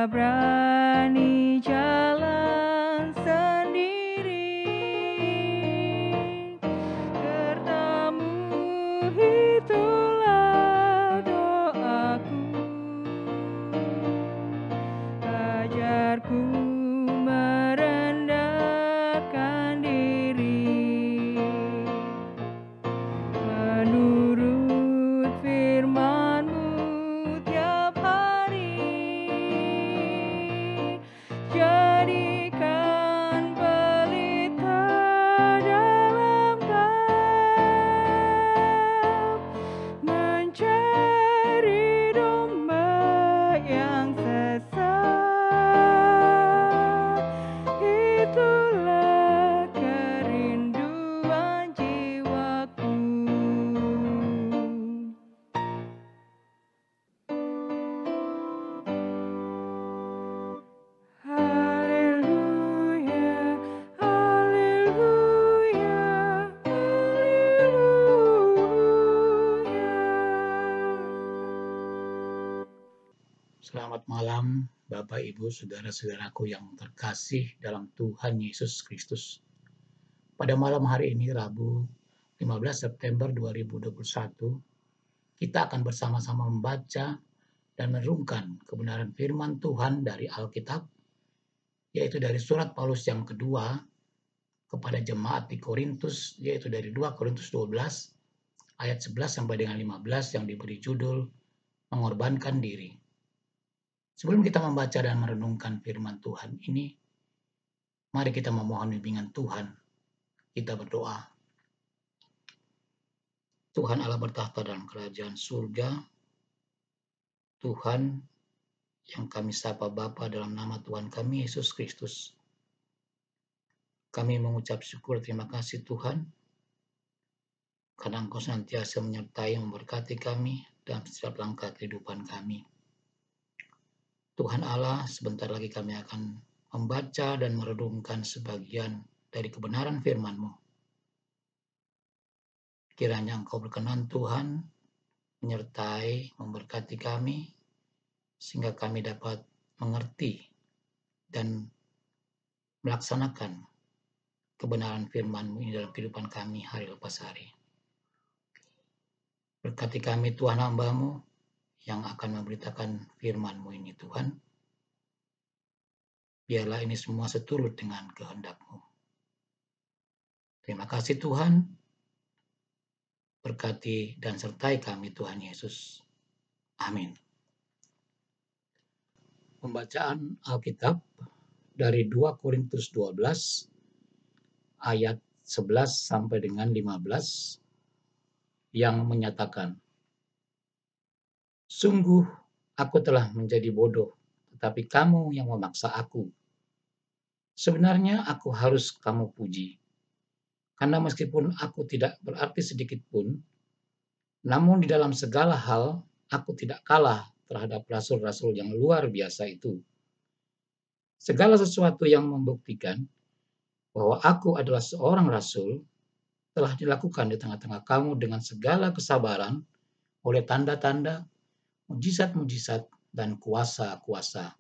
berani jalan sendiri. Sertamu itulah doaku, ajarku merendahkan diri, menurut firman-Mu tiap hari. Jadikan pelita dalam gelap, mencari domba yang sesat. Itulah kerinduan jiwaku. Haleluya, haleluya, haleluya. Selamat malam, Bapak, Ibu, saudara-saudaraku yang terkasih dalam Tuhan Yesus Kristus. Pada malam hari ini, Rabu 15 September 2021, kita akan bersama-sama membaca dan merenungkan kebenaran firman Tuhan dari Alkitab, yaitu dari surat Paulus yang kedua kepada jemaat di Korintus, yaitu dari 2 Korintus 12 ayat 11 sampai dengan 15 yang diberi judul mengorbankan diri. Sebelum kita membaca dan merenungkan firman Tuhan ini, mari kita memohon bimbingan Tuhan. Kita berdoa. Tuhan Allah bertahta dalam kerajaan surga. Tuhan yang kami sapa Bapa dalam nama Tuhan kami Yesus Kristus. Kami mengucap syukur terima kasih Tuhan, karena Engkau senantiasa menyertai memberkati kami dalam setiap langkah kehidupan kami. Tuhan Allah, sebentar lagi kami akan membaca dan merenungkan sebagian dari kebenaran firman-Mu. Kiranya Engkau berkenan Tuhan, menyertai, memberkati kami, sehingga kami dapat mengerti dan melaksanakan kebenaran firman-Mu ini dalam kehidupan kami hari lepas hari. Berkati kami Tuhan hamba-Mu yang akan memberitakan firman-Mu ini Tuhan. Biarlah ini semua seturut dengan kehendak-Mu. Terima kasih Tuhan. Berkati dan sertai kami Tuhan Yesus. Amin. Pembacaan Alkitab dari 2 Korintus 12 ayat 11 sampai dengan 15 yang menyatakan, sungguh aku telah menjadi bodoh, tetapi kamu yang memaksa aku. Sebenarnya aku harus kamu puji, karena meskipun aku tidak berarti sedikit pun, namun di dalam segala hal aku tidak kalah terhadap rasul-rasul yang luar biasa itu. Segala sesuatu yang membuktikan bahwa aku adalah seorang rasul telah dilakukan di tengah-tengah kamu dengan segala kesabaran oleh tanda-tanda, mujizat-mujizat, dan kuasa-kuasa.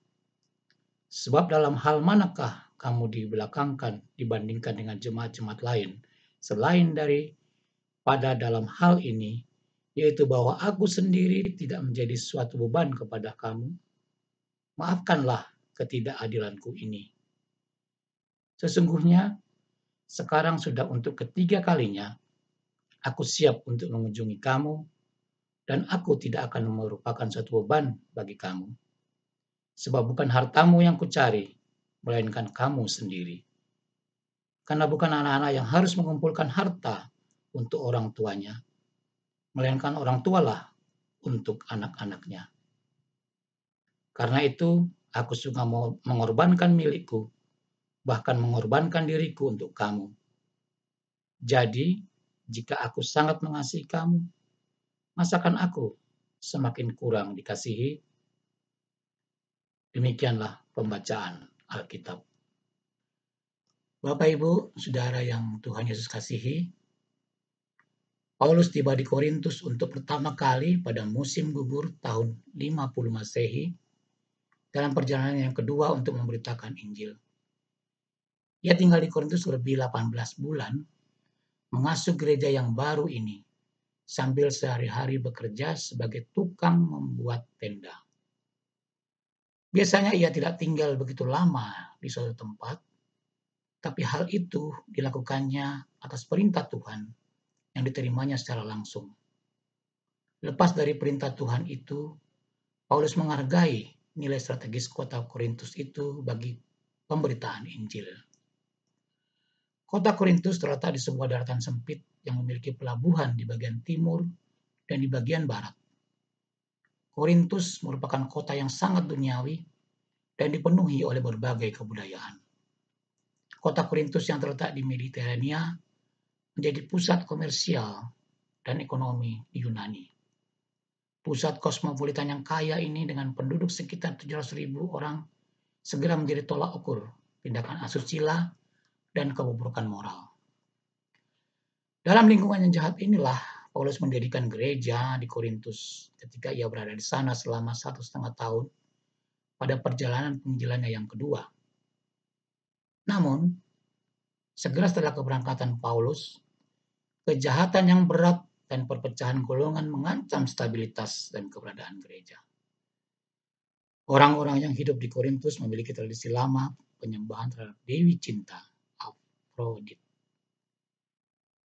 Sebab dalam hal manakah kamu dibelakangkan dibandingkan dengan jemaat-jemaat lain, selain daripada dalam hal ini, yaitu bahwa aku sendiri tidak menjadi suatu beban kepada kamu? Maafkanlah ketidakadilanku ini. Sesungguhnya, sekarang sudah untuk ketiga kalinya, aku siap untuk mengunjungi kamu, dan aku tidak akan merupakan suatu beban bagi kamu. Sebab bukan hartamu yang kucari, melainkan kamu sendiri. Karena bukan anak-anak yang harus mengumpulkan harta untuk orang tuanya, melainkan orang tualah untuk anak-anaknya. Karena itu, aku suka mengorbankan milikku, bahkan mengorbankan diriku untuk kamu. Jadi, jika aku sangat mengasihi kamu, masakan aku semakin kurang dikasihi? Demikianlah pembacaan Alkitab. Bapak, Ibu, Saudara yang Tuhan Yesus kasihi, Paulus tiba di Korintus untuk pertama kali pada musim gugur tahun 50 Masehi dalam perjalanan yang kedua untuk memberitakan Injil. Ia tinggal di Korintus lebih 18 bulan, mengasuh gereja yang baru ini, sambil sehari-hari bekerja sebagai tukang membuat tenda. Biasanya ia tidak tinggal begitu lama di suatu tempat, tapi hal itu dilakukannya atas perintah Tuhan yang diterimanya secara langsung. Lepas dari perintah Tuhan itu, Paulus menghargai nilai strategis kota Korintus itu bagi pemberitaan Injil. Kota Korintus terletak di sebuah daratan sempit yang memiliki pelabuhan di bagian timur dan di bagian barat. Korintus merupakan kota yang sangat duniawi dan dipenuhi oleh berbagai kebudayaan. Kota Korintus yang terletak di Mediterania menjadi pusat komersial dan ekonomi di Yunani. Pusat kosmopolitan yang kaya ini dengan penduduk sekitar 700.000 orang segera menjadi tolak ukur tindakan asusila dan kebobrokan moral. Dalam lingkungan yang jahat inilah Paulus mendirikan gereja di Korintus ketika ia berada di sana selama 1,5 tahun pada perjalanan penginjilannya yang kedua. Namun, segera setelah keberangkatan Paulus, kejahatan yang berat dan perpecahan golongan mengancam stabilitas dan keberadaan gereja. Orang-orang yang hidup di Korintus memiliki tradisi lama penyembahan terhadap Dewi Cinta, Afrodit.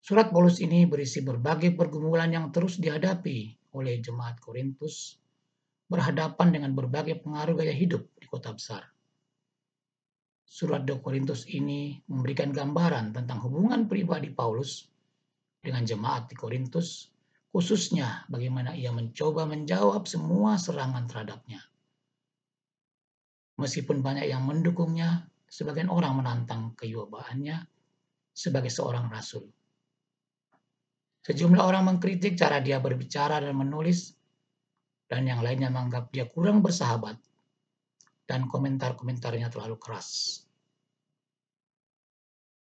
Surat Paulus ini berisi berbagai pergumulan yang terus dihadapi oleh jemaat Korintus berhadapan dengan berbagai pengaruh gaya hidup di kota besar. Surat 2 Korintus ini memberikan gambaran tentang hubungan pribadi Paulus dengan jemaat di Korintus, khususnya bagaimana ia mencoba menjawab semua serangan terhadapnya. Meskipun banyak yang mendukungnya, sebagian orang menantang kewibawaannya sebagai seorang rasul. Sejumlah orang mengkritik cara dia berbicara dan menulis, dan yang lainnya menganggap dia kurang bersahabat, dan komentar-komentarnya terlalu keras.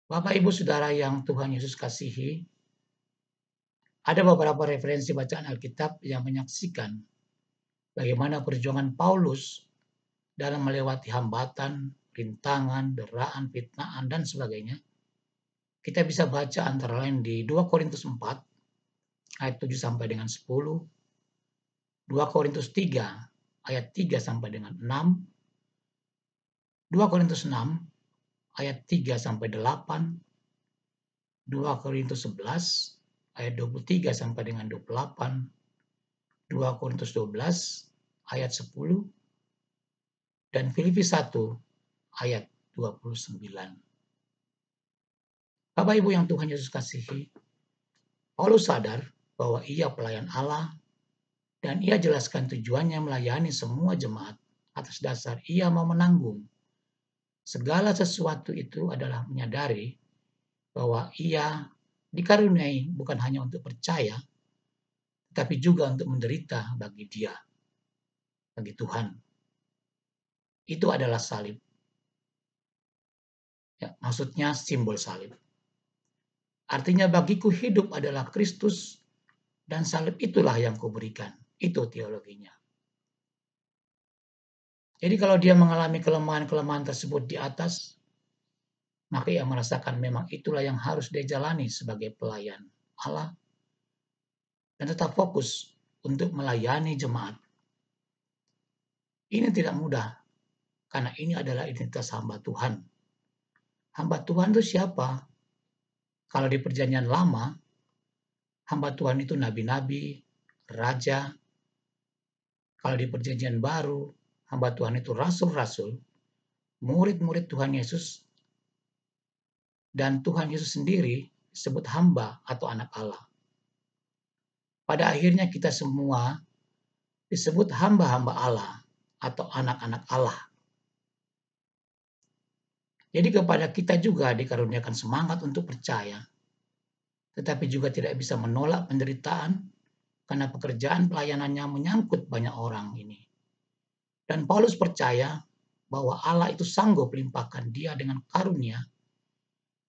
Bapak, Ibu, Saudara yang Tuhan Yesus kasihi, ada beberapa referensi bacaan Alkitab yang menyaksikan bagaimana perjuangan Paulus dalam melewati hambatan, rintangan, deraan, fitnaan, dan sebagainya. Kita bisa baca antara lain di 2 Korintus 4, ayat 7 sampai dengan 10, 2 Korintus 3, ayat 3 sampai dengan 6, 2 Korintus 6, ayat 3 sampai 8, 2 Korintus 11, ayat 23 sampai dengan 28, 2 Korintus 12, ayat 10, dan Filipi 1, ayat 29. Bapak Ibu yang Tuhan Yesus kasihi, Paulus sadar bahwa ia pelayan Allah dan ia jelaskan tujuannya melayani semua jemaat atas dasar ia mau menanggung. Segala sesuatu itu adalah menyadari bahwa ia dikaruniai bukan hanya untuk percaya, tetapi juga untuk menderita bagi dia, bagi Tuhan. Itu adalah salib. Ya, maksudnya simbol salib. Artinya bagiku hidup adalah Kristus dan salib itulah yang kuberikan. Itu teologinya. Jadi kalau dia mengalami kelemahan-kelemahan tersebut di atas, maka ia merasakan memang itulah yang harus dia jalani sebagai pelayan Allah dan tetap fokus untuk melayani jemaat. Ini tidak mudah karena ini adalah identitas hamba Tuhan. Hamba Tuhan itu siapa? Kalau di perjanjian lama, hamba Tuhan itu nabi-nabi, raja. Kalau di perjanjian baru, hamba Tuhan itu rasul-rasul, murid-murid Tuhan Yesus, dan Tuhan Yesus sendiri disebut hamba atau anak Allah. Pada akhirnya kita semua disebut hamba-hamba Allah atau anak-anak Allah. Jadi kepada kita juga dikaruniakan semangat untuk percaya, tetapi juga tidak bisa menolak penderitaan karena pekerjaan pelayanannya menyangkut banyak orang ini. Dan Paulus percaya bahwa Allah itu sanggup melimpahkan dia dengan karunia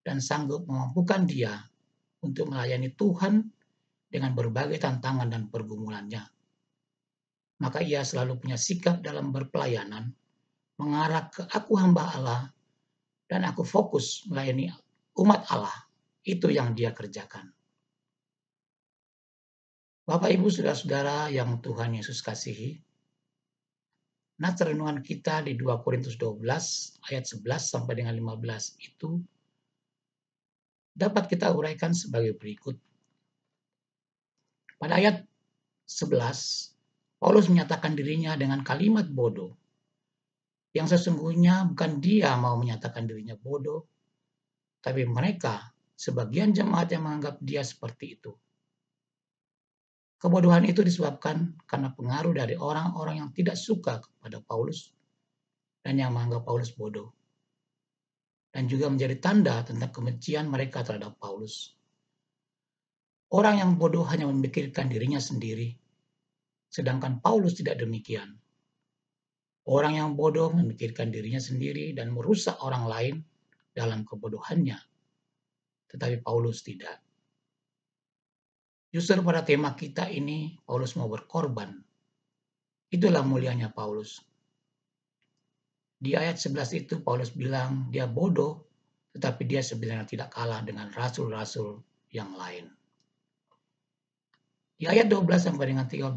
dan sanggup memampukan dia untuk melayani Tuhan dengan berbagai tantangan dan pergumulannya. Maka ia selalu punya sikap dalam berpelayanan mengarah ke aku hamba Allah, dan aku fokus melayani umat Allah. Itu yang dia kerjakan. Bapak, Ibu, Saudara-saudara yang Tuhan Yesus kasihi, nats renungan kita di 2 Korintus 12 ayat 11 sampai dengan 15 itu dapat kita uraikan sebagai berikut. Pada ayat 11, Paulus menyatakan dirinya dengan kalimat bodoh, yang sesungguhnya bukan dia mau menyatakan dirinya bodoh, tapi mereka, sebagian jemaat yang menganggap dia seperti itu. Kebodohan itu disebabkan karena pengaruh dari orang-orang yang tidak suka kepada Paulus dan yang menganggap Paulus bodoh, dan juga menjadi tanda tentang kebencian mereka terhadap Paulus. Orang yang bodoh hanya memikirkan dirinya sendiri, sedangkan Paulus tidak demikian. Orang yang bodoh memikirkan dirinya sendiri dan merusak orang lain dalam kebodohannya, tetapi Paulus tidak. Justru pada tema kita ini, Paulus mau berkorban. Itulah mulianya Paulus. Di ayat 11 itu Paulus bilang dia bodoh, tetapi dia sebenarnya tidak kalah dengan rasul-rasul yang lain. Di ayat 12 sampai dengan 13,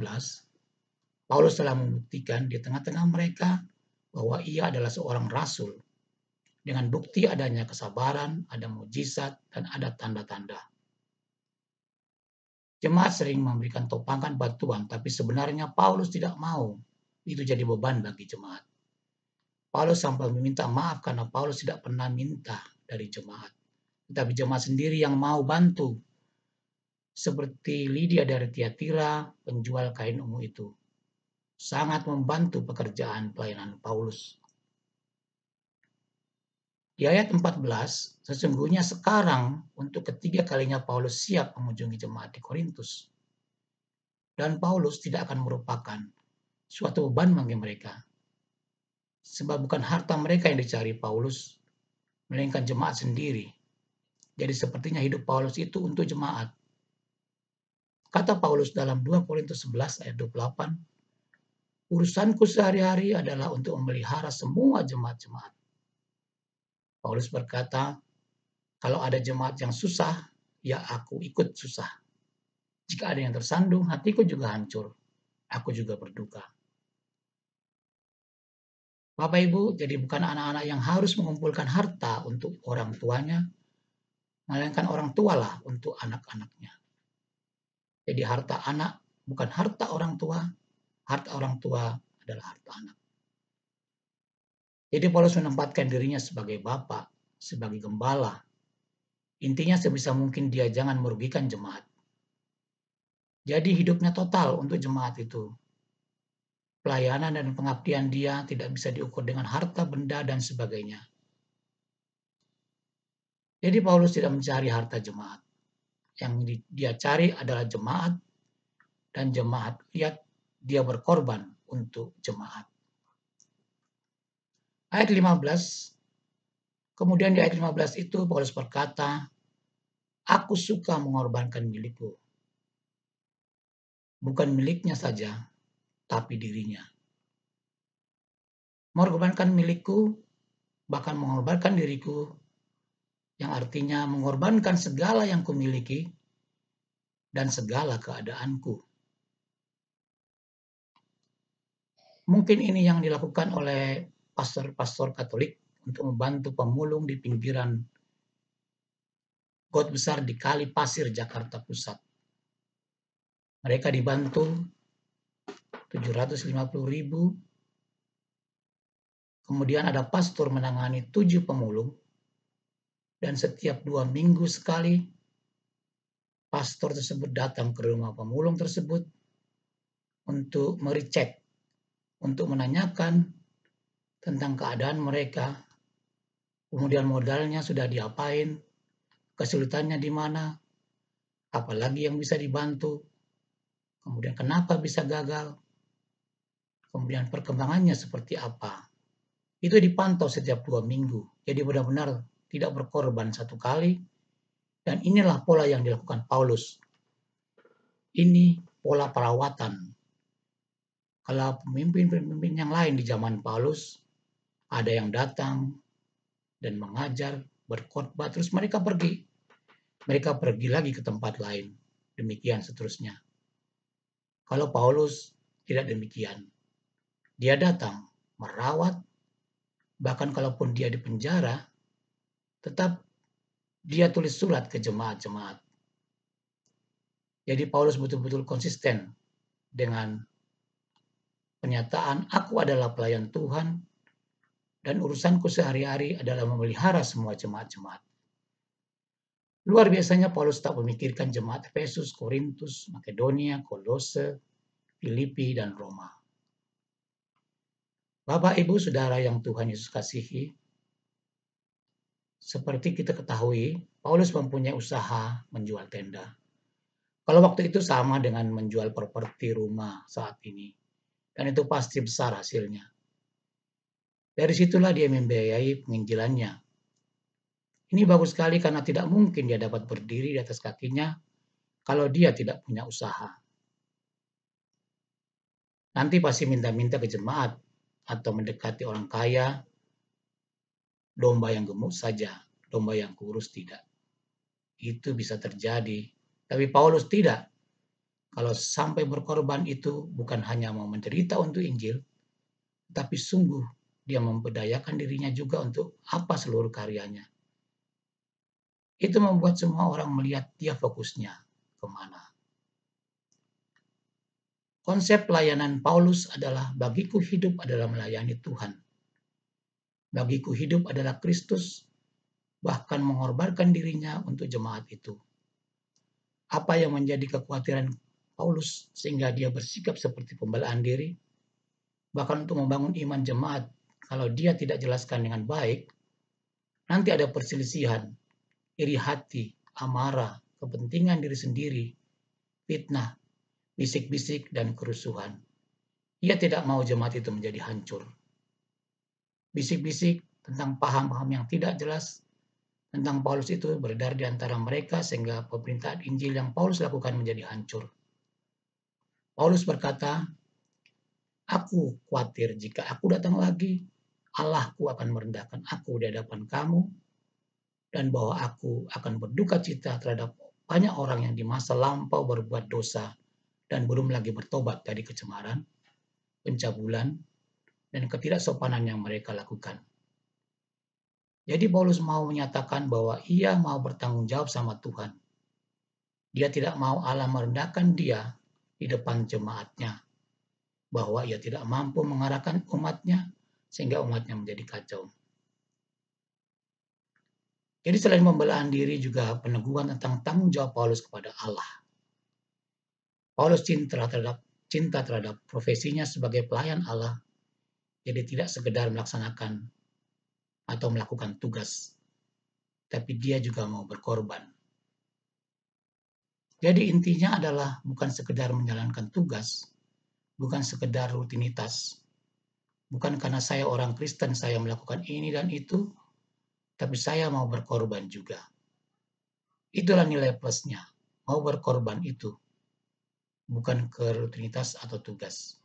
Paulus telah membuktikan di tengah-tengah mereka bahwa ia adalah seorang rasul, dengan bukti adanya kesabaran, ada mujizat, dan ada tanda-tanda. Jemaat sering memberikan topangan bantuan, tapi sebenarnya Paulus tidak mau itu jadi beban bagi jemaat. Paulus sampai meminta maaf karena Paulus tidak pernah minta dari jemaat, tetapi jemaat sendiri yang mau bantu. Seperti Lydia dari Tiatira, penjual kain ungu itu, sangat membantu pekerjaan pelayanan Paulus. Di ayat 14, sesungguhnya sekarang untuk ketiga kalinya Paulus siap mengunjungi jemaat di Korintus. Dan Paulus tidak akan merupakan suatu beban bagi mereka. Sebab bukan harta mereka yang dicari Paulus, melainkan jemaat sendiri. Jadi sepertinya hidup Paulus itu untuk jemaat. Kata Paulus dalam 2 Korintus 11 ayat 28, urusanku sehari-hari adalah untuk memelihara semua jemaat-jemaat. Paulus berkata, kalau ada jemaat yang susah, ya aku ikut susah. Jika ada yang tersandung, hatiku juga hancur. Aku juga berduka. Bapak Ibu, jadi bukan anak-anak yang harus mengumpulkan harta untuk orang tuanya, melainkan orang tualah untuk anak-anaknya. Jadi harta anak bukan harta orang tua adalah harta anak. Jadi Paulus menempatkan dirinya sebagai bapak, sebagai gembala. Intinya sebisa mungkin dia jangan merugikan jemaat. Jadi hidupnya total untuk jemaat itu. Pelayanan dan pengabdian dia tidak bisa diukur dengan harta benda dan sebagainya. Jadi Paulus tidak mencari harta jemaat. Yang dia cari adalah jemaat, dan jemaat lihat dia berkorban untuk jemaat. Ayat 15, kemudian di ayat 15 itu Paulus berkata, aku suka mengorbankan milikku. Bukan miliknya saja, tapi dirinya. Mengorbankan milikku, bahkan mengorbankan diriku, yang artinya mengorbankan segala yang kumiliki dan segala keadaanku. Mungkin ini yang dilakukan oleh pastor-pastor Katolik untuk membantu pemulung di pinggiran got besar di Kali Pasir, Jakarta Pusat. Mereka dibantu 750.000. Kemudian ada pastor menangani 7 pemulung. Dan setiap 2 minggu sekali, pastor tersebut datang ke rumah pemulung tersebut untuk merecek, untuk menanyakan tentang keadaan mereka, kemudian modalnya sudah diapain, kesulitannya di mana, apalagi yang bisa dibantu, kemudian kenapa bisa gagal, kemudian perkembangannya seperti apa. Itu dipantau setiap 2 minggu. Jadi benar-benar tidak berkorban satu kali. Dan inilah pola yang dilakukan Paulus. Ini pola perawatan. Kalau pemimpin-pemimpin yang lain di zaman Paulus, Ada yang datang dan mengajar, berkhotbah, terus mereka pergi. Mereka pergi lagi ke tempat lain. Demikian seterusnya. Kalau Paulus tidak demikian. Dia datang, merawat, bahkan kalaupun dia di penjara, tetap dia tulis surat ke jemaat-jemaat. Jadi Paulus betul-betul konsisten dengan pernyataan, aku adalah pelayan Tuhan, dan urusanku sehari-hari adalah memelihara semua jemaat-jemaat. Luar biasanya Paulus tak memikirkan jemaat Efesus, Korintus, Makedonia, Kolose, Filipi, dan Roma. Bapak, Ibu, Saudara yang Tuhan Yesus kasihi, seperti kita ketahui, Paulus mempunyai usaha menjual tenda. Kalau waktu itu sama dengan menjual properti rumah saat ini. Dan itu pasti besar hasilnya. Dari situlah dia membiayai penginjilannya. Ini bagus sekali karena tidak mungkin dia dapat berdiri di atas kakinya kalau dia tidak punya usaha. Nanti pasti minta-minta ke jemaat atau mendekati orang kaya, domba yang gemuk saja, domba yang kurus tidak. Itu bisa terjadi. Tapi Paulus tidak. Kalau sampai berkorban itu bukan hanya mau menderita untuk Injil, tapi sungguh dia memberdayakan dirinya juga untuk apa seluruh karyanya. Itu membuat semua orang melihat dia fokusnya kemana. Konsep pelayanan Paulus adalah bagiku hidup adalah melayani Tuhan. Bagiku hidup adalah Kristus, bahkan mengorbankan dirinya untuk jemaat itu. Apa yang menjadi kekhawatiran Paulus sehingga dia bersikap seperti pembelaan diri, bahkan untuk membangun iman jemaat, kalau dia tidak jelaskan dengan baik, nanti ada perselisihan, iri hati, amarah, kepentingan diri sendiri, fitnah, bisik-bisik, dan kerusuhan. Ia tidak mau jemaat itu menjadi hancur. Bisik-bisik tentang paham-paham yang tidak jelas tentang Paulus itu beredar di antara mereka sehingga pemberitaan Injil yang Paulus lakukan menjadi hancur. Paulus berkata, aku khawatir jika aku datang lagi, Allahku akan merendahkan aku di hadapan kamu, dan bahwa aku akan berduka cita terhadap banyak orang yang di masa lampau berbuat dosa dan belum lagi bertobat dari kecemaran, pencabulan, dan ketidaksopanan yang mereka lakukan. Jadi Paulus mau menyatakan bahwa ia mau bertanggung jawab sama Tuhan. Dia tidak mau Allah merendahkan dia di depan jemaatnya, bahwa ia tidak mampu mengarahkan umatnya sehingga umatnya menjadi kacau. Jadi selain pembelaan diri juga peneguhan tentang tanggung jawab Paulus kepada Allah. Paulus cinta terhadap profesinya sebagai pelayan Allah, jadi tidak sekedar melaksanakan atau melakukan tugas, tapi dia juga mau berkorban. Jadi intinya adalah bukan sekedar menjalankan tugas, bukan sekedar rutinitas, bukan karena saya orang Kristen saya melakukan ini dan itu, tapi saya mau berkorban juga. Itulah nilai plusnya, mau berkorban itu, bukan ke rutinitas atau tugas.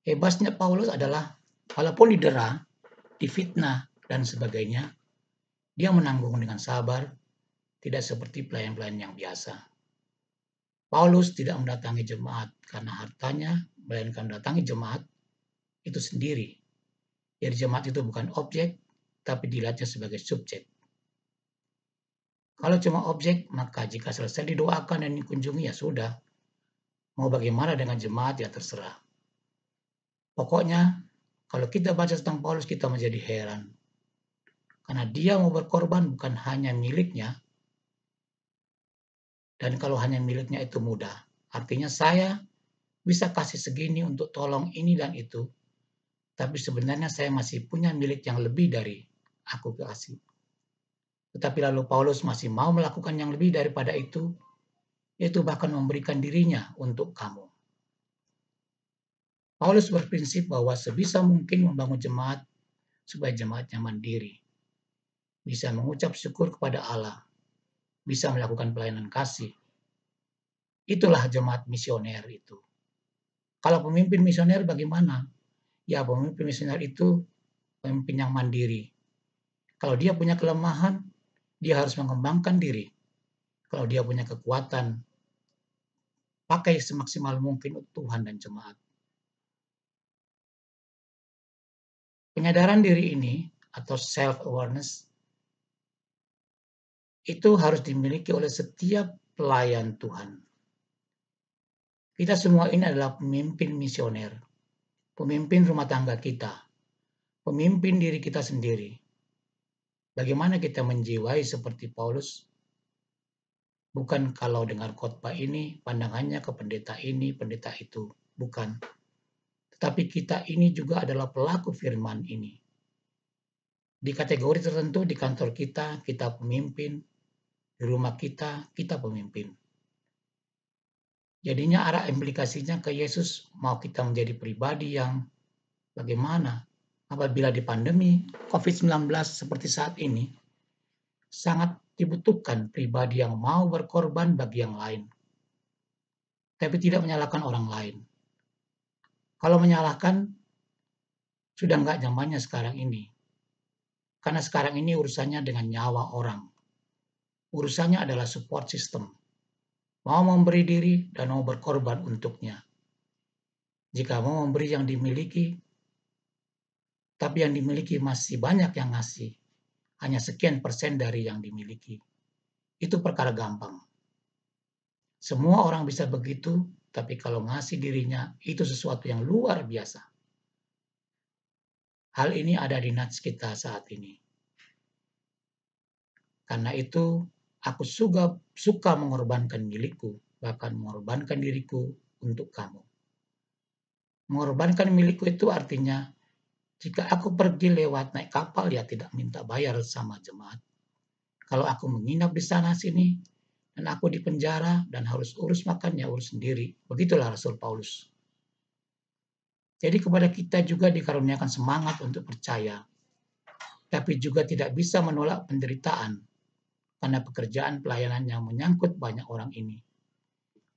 Hebatnya Paulus adalah walaupun didera, difitnah, dan sebagainya, dia menanggung dengan sabar, tidak seperti pelayan-pelayan yang biasa. Paulus tidak mendatangi jemaat karena hartanya, melainkan mendatangi jemaat itu sendiri. Jadi jemaat itu bukan objek, tapi dilihatnya sebagai subjek. Kalau cuma objek, maka jika selesai didoakan dan dikunjungi ya sudah. Mau bagaimana dengan jemaat ya terserah. Pokoknya, kalau kita baca tentang Paulus kita menjadi heran. Karena dia mau berkorban bukan hanya miliknya. Dan kalau hanya miliknya itu mudah. Artinya saya bisa kasih segini untuk tolong ini dan itu. Tapi sebenarnya saya masih punya milik yang lebih dari aku kasih. Tetapi lalu Paulus masih mau melakukan yang lebih daripada itu, yaitu bahkan memberikan dirinya untuk kamu. Paulus berprinsip bahwa sebisa mungkin membangun jemaat supaya jemaatnya mandiri, bisa mengucap syukur kepada Allah, bisa melakukan pelayanan kasih. Itulah jemaat misioner itu. Kalau pemimpin misioner bagaimana? Ya, pemimpin misioner itu pemimpin yang mandiri. Kalau dia punya kelemahan, dia harus mengembangkan diri. Kalau dia punya kekuatan, pakai semaksimal mungkin untuk Tuhan dan jemaat. Penyadaran diri ini atau self-awareness itu harus dimiliki oleh setiap pelayan Tuhan. Kita semua ini adalah pemimpin misioner, pemimpin rumah tangga kita, pemimpin diri kita sendiri. Bagaimana kita menjiwai seperti Paulus? Bukan kalau dengar khotbah ini, pandangannya ke pendeta ini, pendeta itu. Bukan. Tetapi kita ini juga adalah pelaku firman ini. Di kategori tertentu di kantor kita pemimpin. Di rumah kita pemimpin. Jadinya arah implikasinya ke Yesus, mau kita menjadi pribadi yang bagaimana? Apabila di pandemi COVID-19 seperti saat ini, sangat dibutuhkan pribadi yang mau berkorban bagi yang lain. Tapi tidak menyalahkan orang lain. Kalau menyalahkan, sudah nggak zamannya sekarang ini. Karena sekarang ini urusannya dengan nyawa orang. Urusannya adalah support system. Mau memberi diri dan mau berkorban untuknya. Jika mau memberi yang dimiliki, tapi yang dimiliki masih banyak yang ngasih, hanya sekian persen dari yang dimiliki. Itu perkara gampang. Semua orang bisa begitu, tapi kalau ngasih dirinya, itu sesuatu yang luar biasa. Hal ini ada di nats kita saat ini. Karena itu, aku suka mengorbankan milikku, bahkan mengorbankan diriku untuk kamu. Mengorbankan milikku itu artinya, jika aku pergi lewat naik kapal, ya tidak minta bayar sama jemaat. Kalau aku menginap di sana sini, dan aku di penjara, dan harus urus makannya, urus sendiri. Begitulah Rasul Paulus. Jadi kepada kita juga dikaruniakan semangat untuk percaya, tapi juga tidak bisa menolak penderitaan, karena pekerjaan pelayanan yang menyangkut banyak orang ini.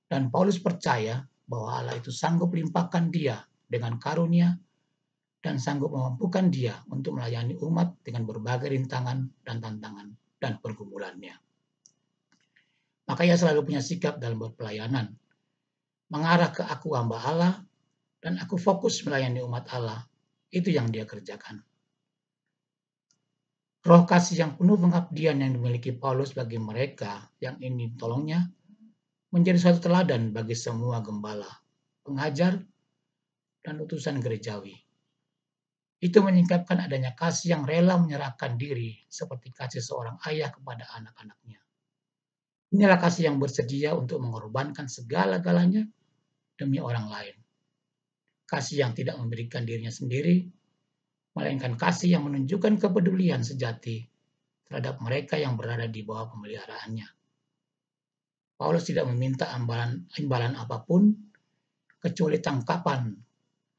Dan Paulus percaya bahwa Allah itu sanggup limpahkan dia dengan karunia, dan sanggup memampukan dia untuk melayani umat dengan berbagai rintangan dan tantangan dan pergumulannya. Maka ia selalu punya sikap dalam berpelayanan, mengarah ke aku hamba Allah, dan aku fokus melayani umat Allah. Itu yang dia kerjakan. Roh kasih yang penuh pengabdian yang dimiliki Paulus bagi mereka yang ingin tolongnya, menjadi suatu teladan bagi semua gembala, pengajar, dan utusan gerejawi. Itu menyingkapkan adanya kasih yang rela menyerahkan diri seperti kasih seorang ayah kepada anak-anaknya. Inilah kasih yang bersedia untuk mengorbankan segala-galanya demi orang lain. Kasih yang tidak memberikan dirinya sendiri, melainkan kasih yang menunjukkan kepedulian sejati terhadap mereka yang berada di bawah pemeliharaannya. Paulus tidak meminta imbalan apapun, kecuali tangkapan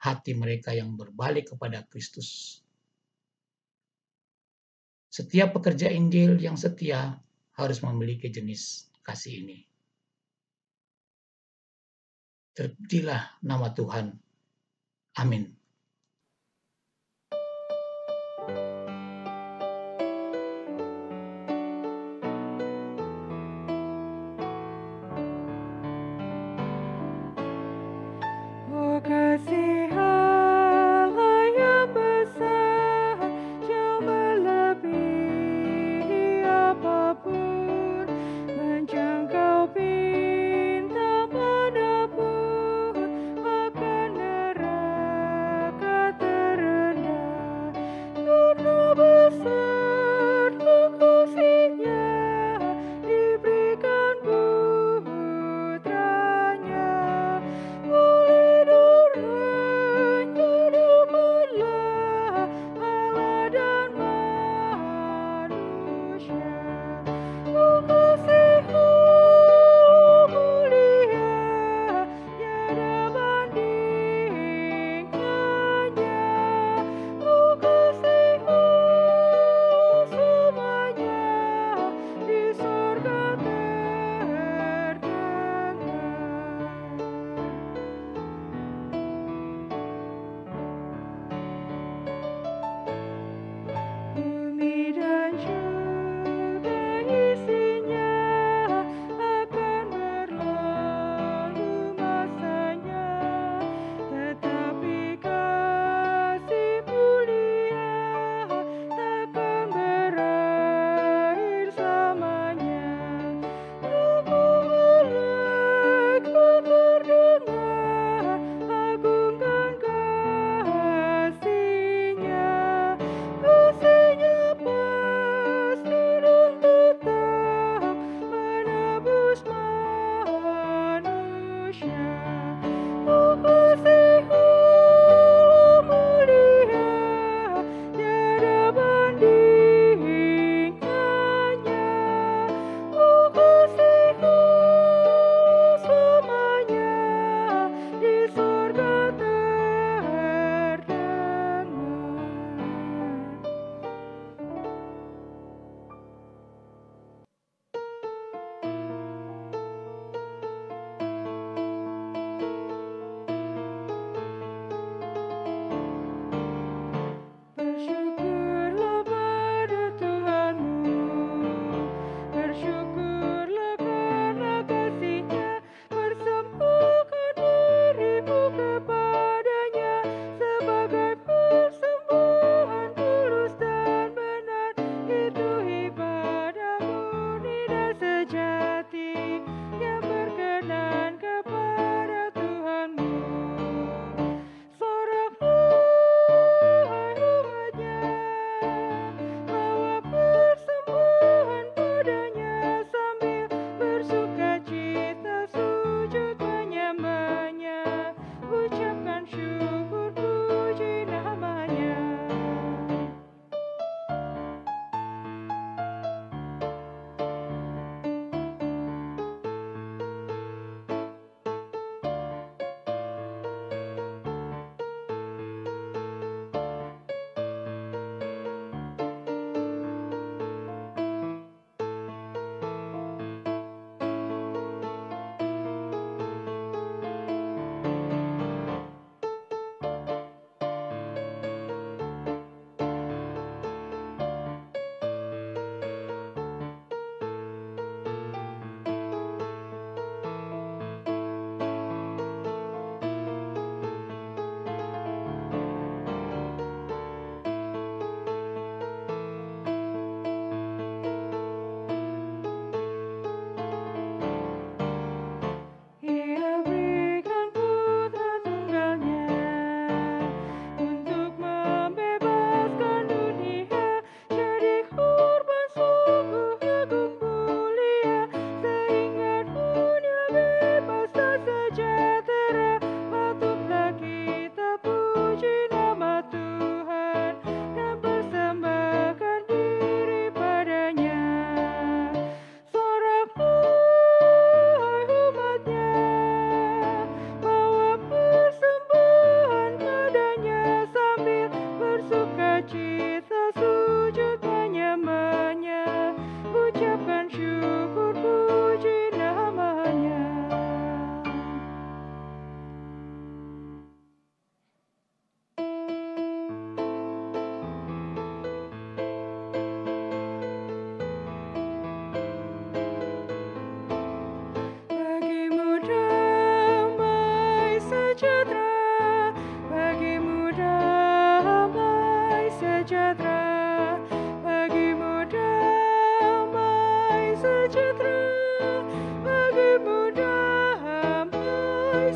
hati mereka yang berbalik kepada Kristus. Setiap pekerja Injil yang setia harus memiliki jenis kasih ini. Terpujilah nama Tuhan. Amin. Oh kasih Allah yang besar, jauh melebihi apapun, menjangkau bintang manapun, akan neraka terendah, karena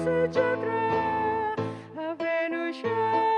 sejahtera. Ave Nusya